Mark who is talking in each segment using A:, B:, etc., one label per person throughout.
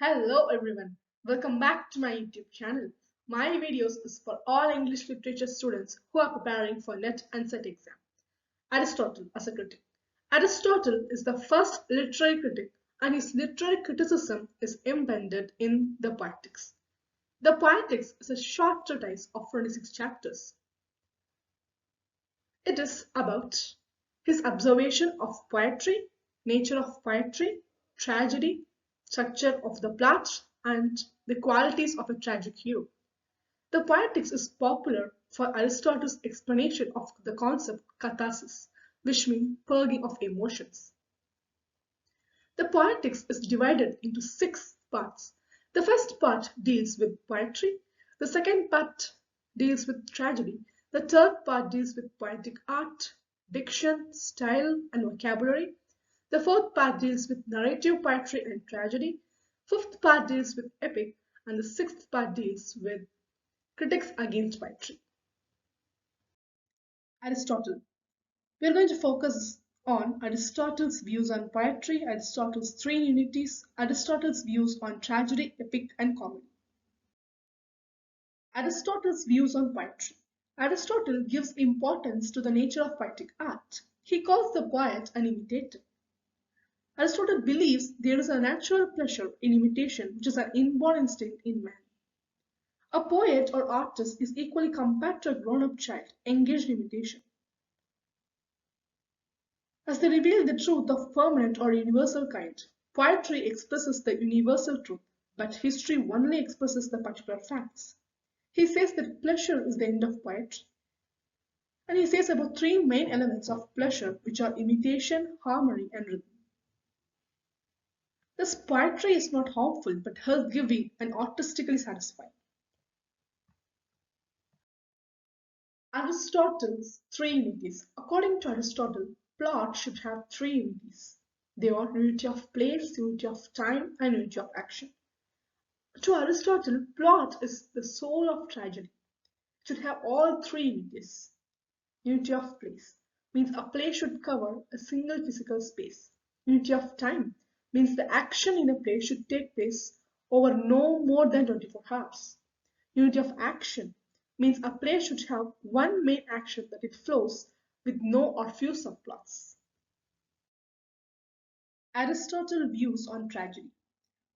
A: Hello everyone, welcome back to my YouTube channel. My videos is for all English literature students who are preparing for NET and SET exam. Aristotle as a critic. Aristotle is the first literary critic and his literary criticism is embedded in the Poetics. The Poetics is a short treatise of 26 chapters. It is about his observation of poetry, nature of poetry, tragedy, structure of the plot, and the qualities of a tragic hero. The Poetics is popular for Aristotle's explanation of the concept catharsis, which means purging of emotions. The Poetics is divided into 6 parts. The first part deals with poetry, the second part deals with tragedy, the third part deals with poetic art, diction, style, and vocabulary. The fourth part deals with narrative poetry and tragedy. Fifth part deals with epic, and the sixth part deals with critics against poetry. Aristotle. We are going to focus on Aristotle's views on poetry, Aristotle's 3 unities, Aristotle's views on tragedy, epic, and comedy. Aristotle's views on poetry. Aristotle gives importance to the nature of poetic art. He calls the poet an imitator. Aristotle believes there is a natural pleasure in imitation, which is an inborn instinct in man. A poet or artist is equally compared to a grown-up child engaged in imitation, as they reveal the truth of permanent or universal kind. Poetry expresses the universal truth, but history only expresses the particular facts. He says that pleasure is the end of poetry. And he says about 3 main elements of pleasure, which are imitation, harmony, and rhythm. Thus, poetry is not harmful, but health-giving and artistically satisfying. Aristotle's 3 unities. According to Aristotle, plot should have 3 unities. They are unity of place, unity of time, and unity of action. To Aristotle, plot is the soul of tragedy. It should have all 3 unities. Unity of place means a play should cover a single physical space. Unity of time means the action in a play should take place over no more than 24 hours. Unity of action means a play should have one main action that it flows with no or few subplots. Aristotle views on tragedy.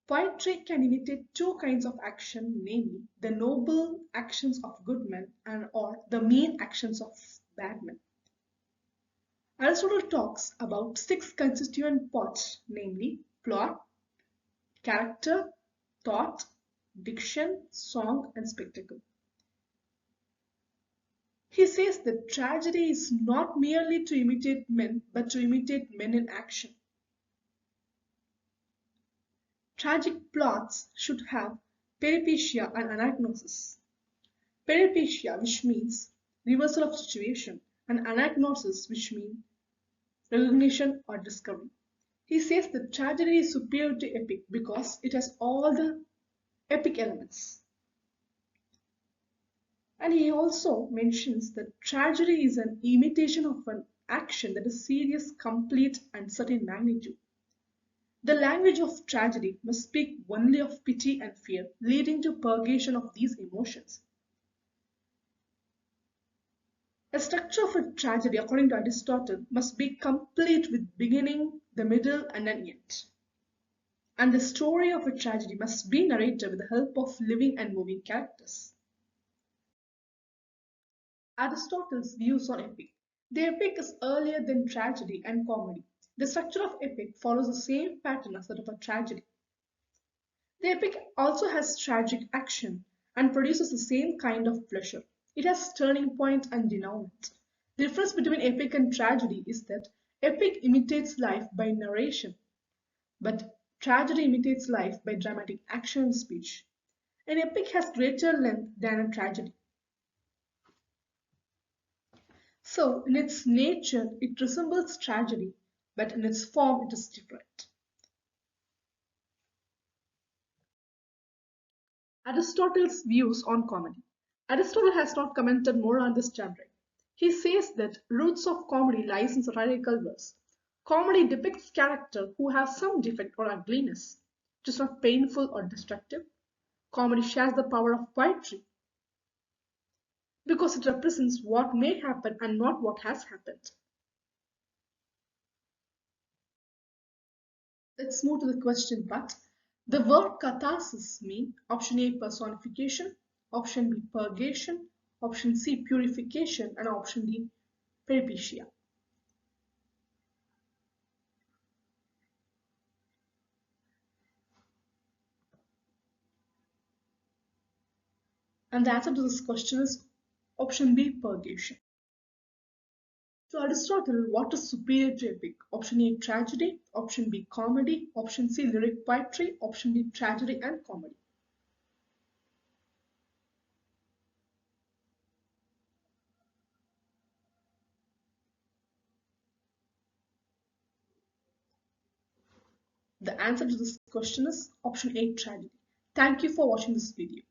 A: Poetry can imitate 2 kinds of action, namely the noble actions of good men and or the mean actions of bad men. Aristotle talks about 6 constituent parts, namely plot, character, thought, diction, song, and spectacle. He says that tragedy is not merely to imitate men, but to imitate men in action. Tragic plots should have peripeteia and anagnosis. Peripeteia, which means reversal of situation, and anagnosis, which means recognition or discovery. He says that tragedy is superior to epic because it has all the epic elements. And he also mentions that tragedy is an imitation of an action that is serious, complete, and certain magnitude. The language of tragedy must speak only of pity and fear, leading to purgation of these emotions. A structure of a tragedy, according to Aristotle, must be complete with beginning, the middle, and an end. And the story of a tragedy must be narrated with the help of living and moving characters. Aristotle's views on epic. The epic is earlier than tragedy and comedy. The structure of epic follows the same pattern as that of a tragedy. The epic also has tragic action and produces the same kind of pleasure. It has turning point and denouement. The difference between epic and tragedy is that epic imitates life by narration, but tragedy imitates life by dramatic action and speech. An epic has greater length than a tragedy. So, in its nature, it resembles tragedy, but in its form, it is different. Aristotle's views on comedy. Aristotle has not commented more on this genre. He says that roots of comedy lies in satirical verse. Comedy depicts characters who have some defect or ugliness. It is not painful or destructive. Comedy shares the power of poetry because it represents what may happen and not what has happened. Let's move to the question part. The word catharsis mean option A personification, option B purgation, option C purification, and option D peripecia. And the answer to this question is option B purgation. To Aristotle, what is superior to epic? Option A tragedy, option B comedy, option C lyric poetry, option D tragedy and comedy. The answer to this question is option A tragedy. Thank you for watching this video.